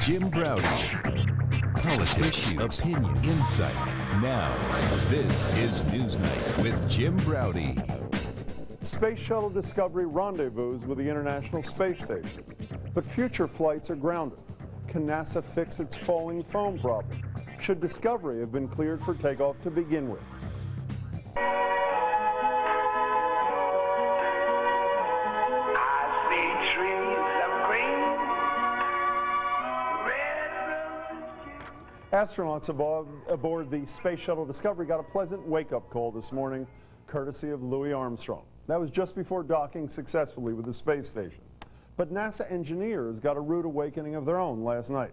Jim Browdy. Politics, opinion, insight. Now, this is Newsnight with Jim Browdy. Space Shuttle Discovery rendezvous with the International Space Station. But future flights are grounded. Can NASA fix its falling foam problem? Should Discovery have been cleared for takeoff to begin with? Astronauts aboard the Space Shuttle Discovery got a pleasant wake-up call this morning, courtesy of Louis Armstrong. That was just before docking successfully with the space station. But NASA engineers got a rude awakening of their own last night.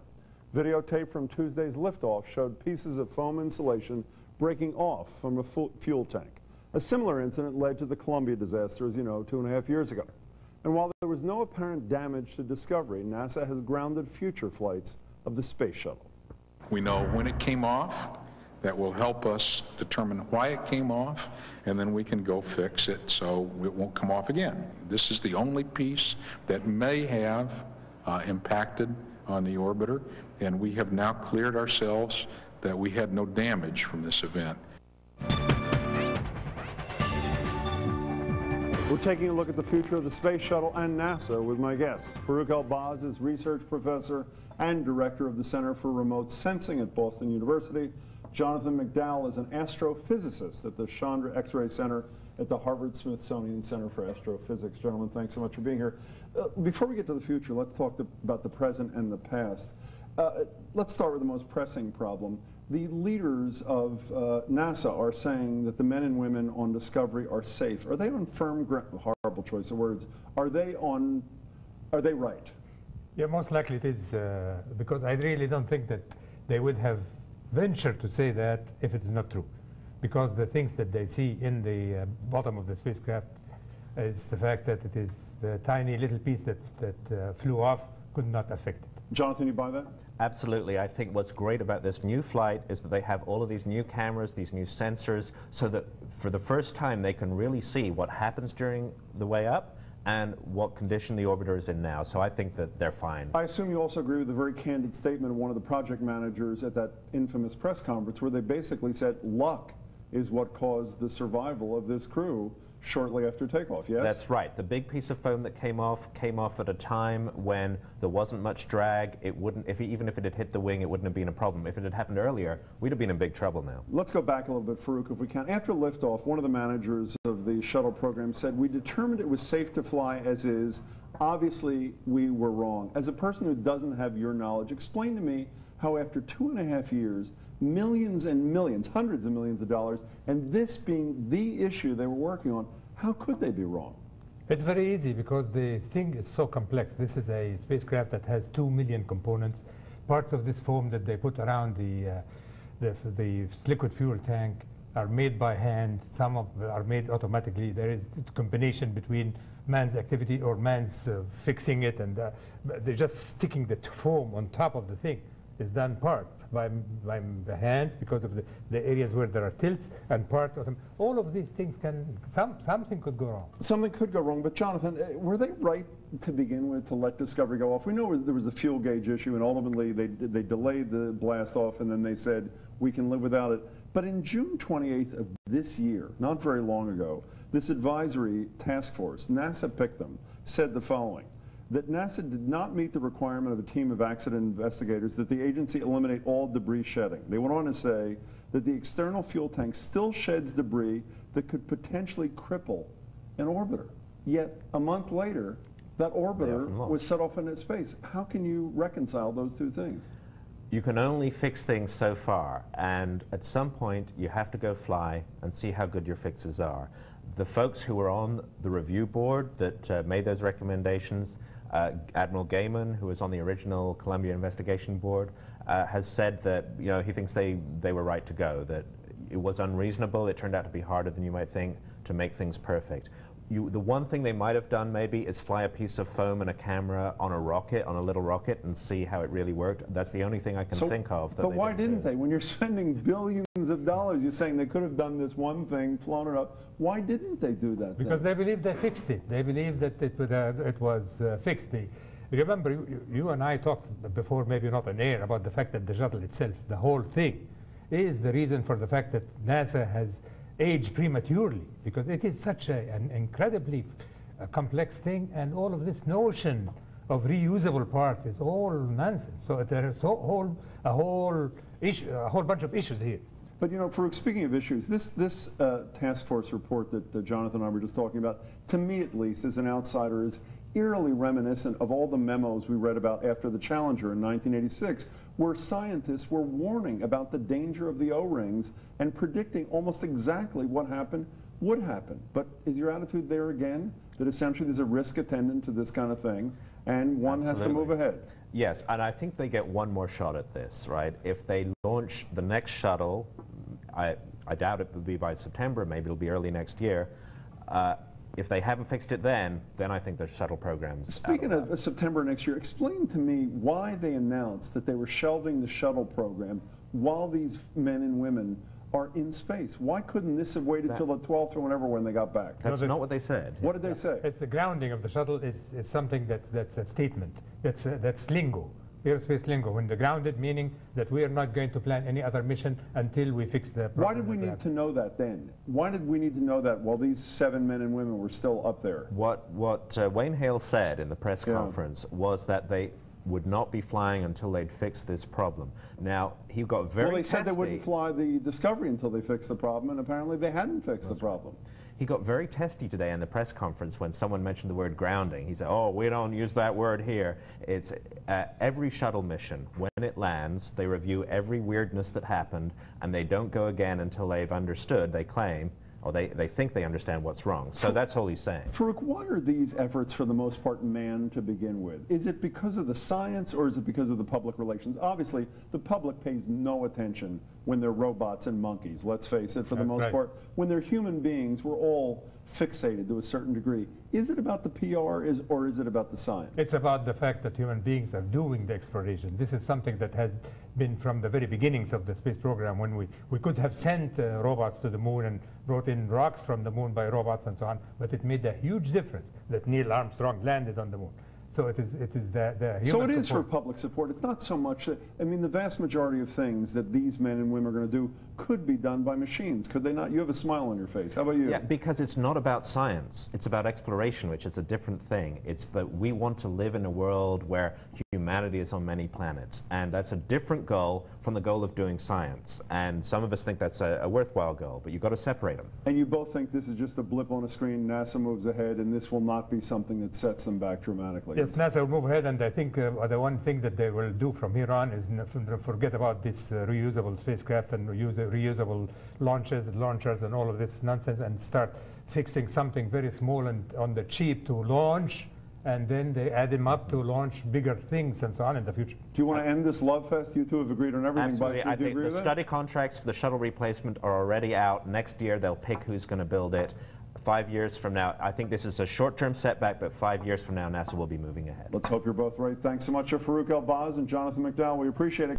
Videotape from Tuesday's liftoff showed pieces of foam insulation breaking off from a fuel tank. A similar incident led to the Columbia disaster, as you know, 2.5 years ago. And while there was no apparent damage to Discovery, NASA has grounded future flights of the Space Shuttle. We know when it came off. That will help us determine why it came off, and then we can go fix it so it won't come off again. This is the only piece that may have impacted on the orbiter, and we have now cleared ourselves that we had no damage from this event. We're taking a look at the future of the Space Shuttle and NASA with my guests. Farouk El-Baz is research professor and director of the Center for Remote Sensing at Boston University. Jonathan McDowell is an astrophysicist at the Chandra X-ray Center at the Harvard-Smithsonian Center for Astrophysics. Gentlemen, thanks so much for being here. Before we get to the future, let's talk about the present and the past. Let's start with the most pressing problem. The leaders of NASA are saying that the men and women on Discovery are safe. Are they on firm ground? Horrible choice of words. Are they right? Yeah, most likely it is, because I really don't think that they would have ventured to say that if it is not true. Because the things that they see in the bottom of the spacecraft is the fact that it is the tiny little piece that flew off could not affect it. Jonathan, you buy that? Absolutely. I think what's great about this new flight is that they have all of these new cameras, these new sensors, so that for the first time they can really see what happens during the way up and what condition the orbiter is in now. So I think that they're fine. I assume you also agree with the very candid statement of one of the project managers at that infamous press conference where they basically said luck is what caused the survival of this crew shortly after takeoff, yes? That's right. The big piece of foam that came off at a time when there wasn't much drag. It wouldn't, even if it had hit the wing, it wouldn't have been a problem. If it had happened earlier, we'd have been in big trouble now. Let's go back a little bit, Farouk, if we can. After liftoff, one of the managers of the shuttle program said, "We determined it was safe to fly as is. Obviously, we were wrong." As a person who doesn't have your knowledge, explain to me how after 2.5 years, millions and millions, hundreds of millions of dollars, and this being the issue they were working on, how could they be wrong? It's very easy because the thing is so complex. This is a spacecraft that has 2 million components. Parts of this foam that they put around the liquid fuel tank are made by hand. Some of them are made automatically. There is a combination between man's activity or man's fixing it, and they're just sticking the foam on top of the thing. Is done part by the hands because of the areas where there are tilts, and part of them. All of these things something could go wrong. Something could go wrong, but Jonathan, were they right to begin with to let Discovery go off? We know there was a fuel gauge issue, and ultimately they delayed the blast off, and then they said we can live without it. But in June 28th of this year, not very long ago, this advisory task force, NASA picked them, said the following: that NASA did not meet the requirement of a team of accident investigators that the agency eliminate all debris shedding. They went on to say that the external fuel tank still sheds debris that could potentially cripple an orbiter. Yet a month later, that orbiter was set off into space. How can you reconcile those two things? You can only fix things so far, and at some point you have to go fly and see how good your fixes are. The folks who were on the review board that made those recommendations, Admiral Gaiman, who was on the original Columbia investigation board, has said that he thinks they were right to go, that it was unreasonable. It turned out to be harder than you might think to make things perfect. The one thing they might have done maybe is fly a piece of foam and a camera on a rocket, on a little rocket, and see how it really worked. That's the only thing I can think of. But why didn't they? When you're spending billions of dollars, you're saying they could have done this one thing, flown it up. Why didn't they do that? Because they believe they fixed it. They believe that it was fixed. Remember, you and I talked before, maybe not on air, about the fact that the shuttle itself, the whole thing, is the reason for the fact that NASA has aged prematurely, because it is such an incredibly complex thing, and all of this notion of reusable parts is all nonsense. So there is a whole bunch of issues here. But you know, Farouk, speaking of issues, this task force report that Jonathan and I were just talking about, to me at least, as an outsider, is eerily reminiscent of all the memos we read about after the Challenger in 1986, where scientists were warning about the danger of the O-rings and predicting almost exactly what would happen. But is your attitude there again, that essentially there's a risk attendant to this kind of thing, and one has to move ahead? Yes, and I think they get one more shot at this, right? If they launch the next shuttle, I doubt it will be by September, maybe it'll be early next year. If they haven't fixed it then I think the shuttle program's Speaking of September next year, explain to me why they announced that they were shelving the shuttle program while these men and women are in space. Why couldn't this have waited till the 12th or whenever when they got back? That's not what they said. What did they say? It's the grounding of the shuttle is something that's a statement. That's lingo, aerospace lingo. When they're grounded, meaning that we are not going to plan any other mission until we fix the problem. Why did we need to know that then? Why did we need to know that while these 7 men and women were still up there? What Wayne Hale said in the press conference was that they would not be flying until they'd fixed this problem. Now, he got very testy. Well, they said they wouldn't fly the Discovery until they fixed the problem, and apparently they hadn't fixed the problem. He got very testy today in the press conference when someone mentioned the word grounding. He said, oh, we don't use that word here. It's every shuttle mission, when it lands, they review every weirdness that happened, and they don't go again until they've understood, they claim, or they think they understand what's wrong. So that's all he's saying. Farouk, why are these efforts for the most part manned to begin with? Is it because of the science or is it because of the public relations? Obviously, the public pays no attention when they're robots and monkeys, let's face it, for the most part. When they're human beings, we're all fixated to a certain degree. Is it about the PR or is it about the science? It's about the fact that human beings are doing the exploration. This is something that has been from the very beginnings of the space program, when we could have sent robots to the moon and brought in rocks from the moon by robots and so on, but it made a huge difference that Neil Armstrong landed on the moon. So it is the human So it is support. for public support. It's not so much, I mean, the vast majority of things that these men and women are going to do could be done by machines, could they not? You have a smile on your face. How about you? Yeah, because it's not about science. It's about exploration, which is a different thing. It's that we want to live in a world where humanity is on many planets, and that's a different goal from the goal of doing science. And some of us think that's a worthwhile goal, but you've got to separate them. And you both think this is just a blip on a screen, NASA moves ahead, and this will not be something that sets them back dramatically? Yes, NASA will move ahead, and I think the one thing that they will do from here on is forget about this reusable spacecraft and reusable launchers and all of this nonsense, and start fixing something very small and on the cheap to launch, and then they add them up to launch bigger things and so on in the future. Do you want to end this love fest? You two have agreed on everything. Absolutely. I think the that? study contracts for the shuttle replacement are already out. Next year they'll pick who's going to build it. 5 years from now, I think this is a short-term setback, but 5 years from now, NASA will be moving ahead. Let's hope you're both right. Thanks so much, Farouk El-Baz and Jonathan McDowell. We appreciate it.